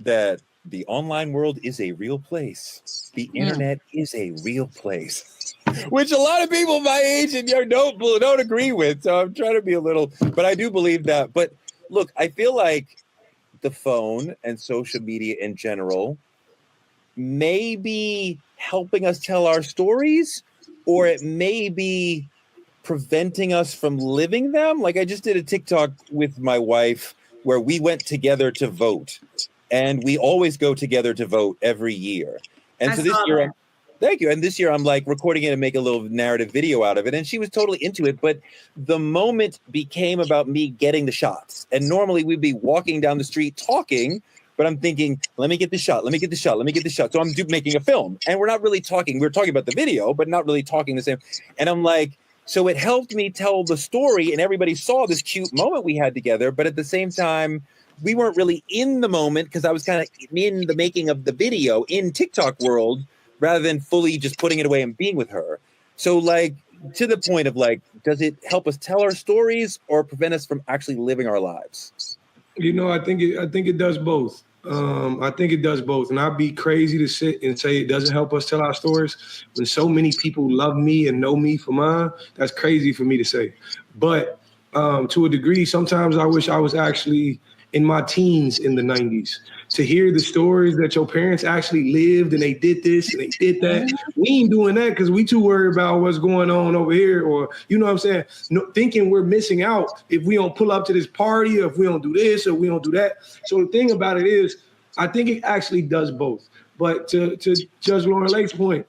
Speaker 1: that the online world is a real place. The internet is a real place, which a lot of people my age and don't agree with. So I'm trying to be a little, but I do believe that. But look, I feel like the phone and social media in general may be helping us tell our stories, or it may be preventing us from living them. Like I just did a TikTok with my wife where we went together to vote, and we always go together to vote every year. And so this year, Thank you. And this year I'm like recording it and make a little narrative video out of it. And she was totally into it. But the moment became about me getting the shots. And normally we'd be walking down the street talking, but I'm thinking, let me get the shot. Let me get the shot. Let me get the shot. So I'm making a film and we're not really talking. We're talking about the video, but not really talking the same. And I'm like, so it helped me tell the story and everybody saw this cute moment we had together. But at the same time, we weren't really in the moment because I was kind of in the making of the video in TikTok world rather than fully just putting it away and being with her. So like to the point of like, does it help us tell our stories or prevent us from actually living our lives?
Speaker 3: You know, I think it does both. I think it does both. And I'd be crazy to sit and say it doesn't help us tell our stories when so many people love me and know me for mine. That's crazy for me to say. But to a degree, sometimes I wish I was actually in my teens in the 90s to hear the stories that your parents actually lived and they did this and they did that. We ain't doing that because we too worried about what's going on over here, or you know what I'm saying? No, thinking we're missing out if we don't pull up to this party or if we don't do this or we don't do that. So the thing about it is, I think it actually does both. But to Judge Lauren Lake's point,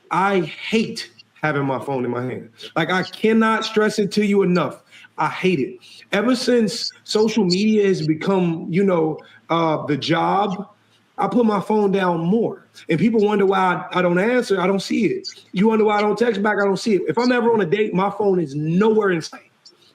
Speaker 3: I hate having my phone in my hand. Like I cannot stress it to you enough. I hate it. Ever since social media has become, the job, I put my phone down more. And people wonder why I don't answer. I don't see it. You wonder why I don't text back. I don't see it. If I'm ever on a date, my phone is nowhere in sight.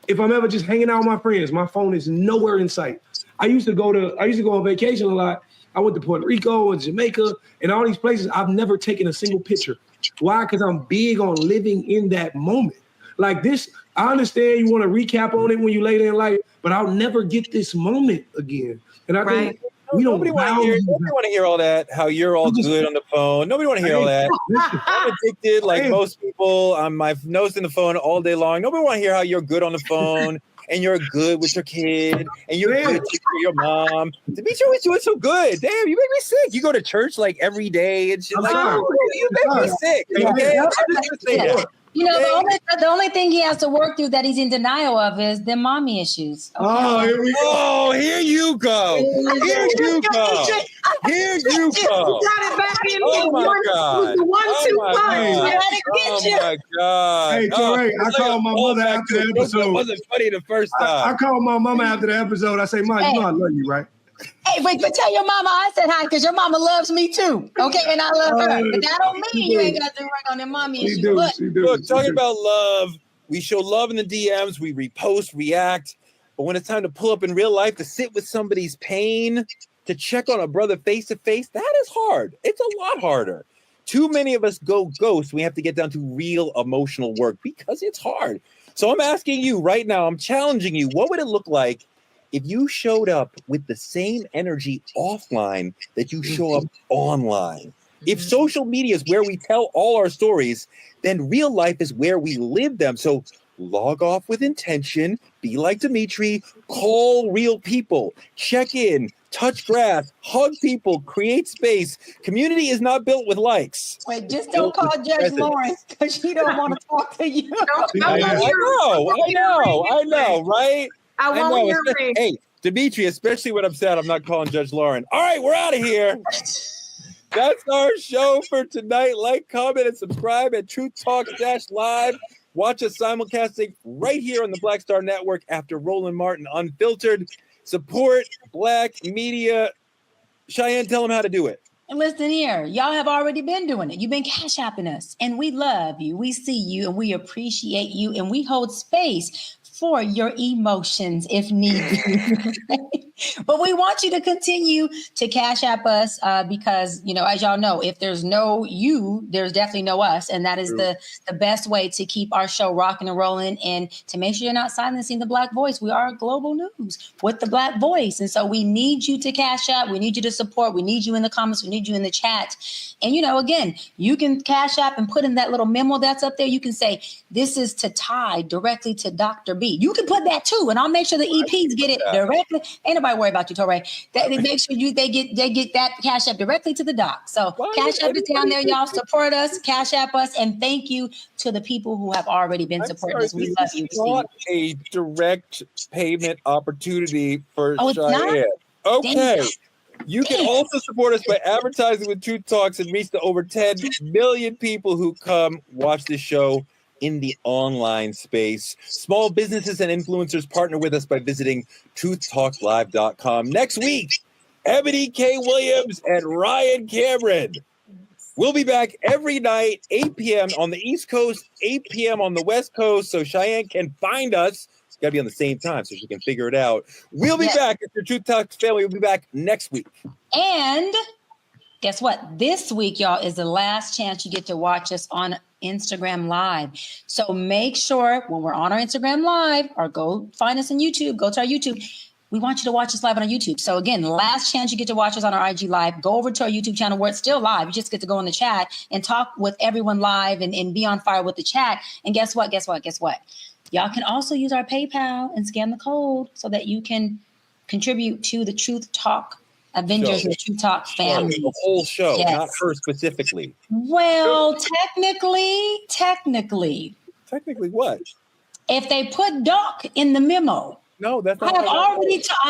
Speaker 3: If I'm ever just hanging out with my friends, my phone is nowhere in sight. I used to go on vacation a lot. I went to Puerto Rico and Jamaica and all these places. I've never taken a single picture. Why? Because I'm big on living in that moment. Like this, I understand you want to recap on it when you later in life, but I'll never get this moment again. And I think we don't.
Speaker 1: Nobody want to hear all that. How you're all good on the phone. Nobody want to hear all that. I'm addicted, like most people. I'm my nose in the phone all day long. Nobody want to hear how you're good on the phone and you're good with your kid and you're good for your mom. Demetri always doing so good. Damn, you make me sick. You go to church like every day and shit. Like, you make me sick. Okay? I'm just gonna say that.
Speaker 4: You know, the only thing he has to work through that he's in denial of is the mommy issues. Okay.
Speaker 3: Oh, here we go.
Speaker 1: Oh, here you go. Here you go. Here you go.
Speaker 5: Got it back in.
Speaker 1: Oh my God.
Speaker 5: The 1-2 punch.
Speaker 1: Oh my God.
Speaker 3: Hey, Torrey, I called my mother after the episode.
Speaker 1: It wasn't funny the first time.
Speaker 3: I called my mama after the episode. I say, Mom, you know I love you, right?
Speaker 4: Hey, but tell your mama I said hi because your mama loves me too. Okay, and I love her. But that don't mean you ain't got to work on their mommy issues.
Speaker 1: Look, talking about love, we show love in the DMs, we repost, react. But when it's time to pull up in real life, to sit with somebody's pain, to check on a brother face to face, that is hard. It's a lot harder. Too many of us go ghost. We have to get down to real emotional work because it's hard. So I'm asking you right now, I'm challenging you. What would it look like if you showed up with the same energy offline that you show up online? If social media is where we tell all our stories, then real life is where we live them. So log off with intention, be like Demetri, call real people, check in, touch grass, hug people, create space. Community is not built with likes.
Speaker 4: Wait, just don't call Judge Lawrence because she don't want to talk to you.
Speaker 1: I know, right?
Speaker 5: I won't hear me.
Speaker 1: Hey, Demetri, especially when I'm sad, I'm not calling Judge Lauren. All right, we're out of here. That's our show for tonight. Like, comment, and subscribe at TruthTalks-Live. Watch us simulcasting right here on the Black Star Network after Roland Martin Unfiltered. Support Black media. Cheyenne, tell them how to do it.
Speaker 4: And listen here, y'all have already been doing it. You've been cash apping us, and we love you. We see you, and we appreciate you, and we hold space for your emotions if need be. But we want you to continue to cash app us because, as y'all know, if there's no you, there's definitely no us. And that is the best way to keep our show rocking and rolling and to make sure you're not silencing the Black voice. We are global news with the Black voice. And so we need you to cash app. We need you to support. We need you in the comments. We need you in the chat. And, again, you can cash app and put in that little memo that's up there. You can say, this is to tie directly to Dr. B. You can put that too, and I'll make sure the EPs get it directly. Ain't nobody worry about you, Torrey. Make sure they get that cash app directly to the doc. So cash app is down there, y'all. Support us, cash app us, and thank you to the people who have already been supporting us. We love you.
Speaker 1: Not a direct payment opportunity for
Speaker 4: Cheyenne.
Speaker 1: Okay. You can also support us by advertising with Truth Talks and reach the over 10 million people who come watch this show in the online space. Small businesses and influencers partner with us by visiting TruthTalksLIVE.com. Next week, Ebony K. Williams and Ryan Cameron. We'll be back every night, 8 p.m. on the East Coast, 8 p.m. on the West Coast, so Cheyenne can find us. It's got to be on the same time so she can figure it out. We'll be back. If your Truth Talks family will be back next week.
Speaker 4: And guess what? This week, y'all, is the last chance you get to watch us on Instagram Live. So make sure when we're on our Instagram Live, or go find us on YouTube, go to our YouTube. We want you to watch us live on our YouTube. So again, last chance you get to watch us on our IG Live. Go over to our YouTube channel where it's still live. You just get to go in the chat and talk with everyone live and be on fire with the chat. And guess what? Y'all can also use our PayPal and scan the code so that you can contribute to the Truth Talk Avengers and the Truth Talk family.
Speaker 1: The whole show, not her specifically.
Speaker 4: Well, technically.
Speaker 1: Technically what?
Speaker 4: If they put Doc in the memo.
Speaker 1: No, that's not.
Speaker 4: I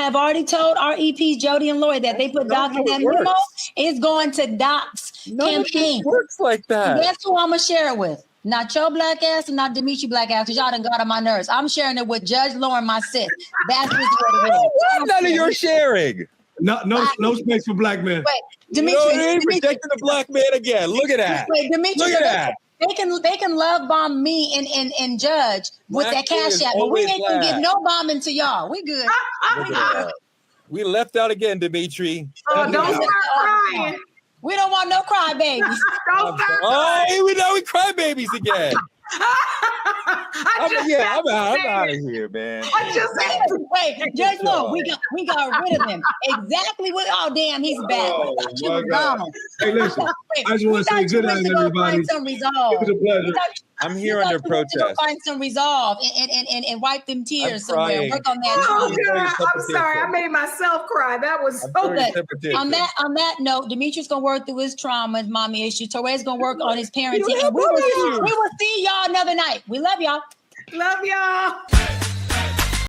Speaker 4: have already told our EPs, Jody and Lloyd, that they put Doc in that memo. It's going to Doc's campaign.
Speaker 1: It works like that.
Speaker 4: Guess who I'm going to share it with? Not your black ass and not Dimitri black ass, because y'all done got on my nerves. I'm sharing it with Judge Lauren, my sis. That's what it is.
Speaker 1: None of your sharing.
Speaker 3: No space for black men.
Speaker 4: Wait, Dimitri.
Speaker 1: Protecting the black man again. Look at that.
Speaker 4: Wait, Dimitri.
Speaker 1: Look at that.
Speaker 4: They can love bomb me and Judge with that CashApp, but we ain't gonna give no bombing to y'all. We good.
Speaker 1: We left out again, Dimitri.
Speaker 5: Don't start crying.
Speaker 4: We don't want no crybabies.
Speaker 5: Don't start
Speaker 1: crying. We crybabies again. I'm out of here, man.
Speaker 4: Wait, Judge Lord, we got rid of him. Exactly what? Oh, damn, he's back. He was gone.
Speaker 3: Hey, listen, I just want to say good night, everybody. It was a pleasure.
Speaker 1: I'm here under protest.
Speaker 4: To go find some resolve and wipe them tears somewhere. Work on that.
Speaker 5: Oh, God, I'm sorry. I made myself cry. That was so
Speaker 4: good. On that note, Demetrius gonna work through his trauma, his mommy issues. Torre's gonna work on his parenting. And we will see y'all another night. We love y'all.
Speaker 5: Love y'all.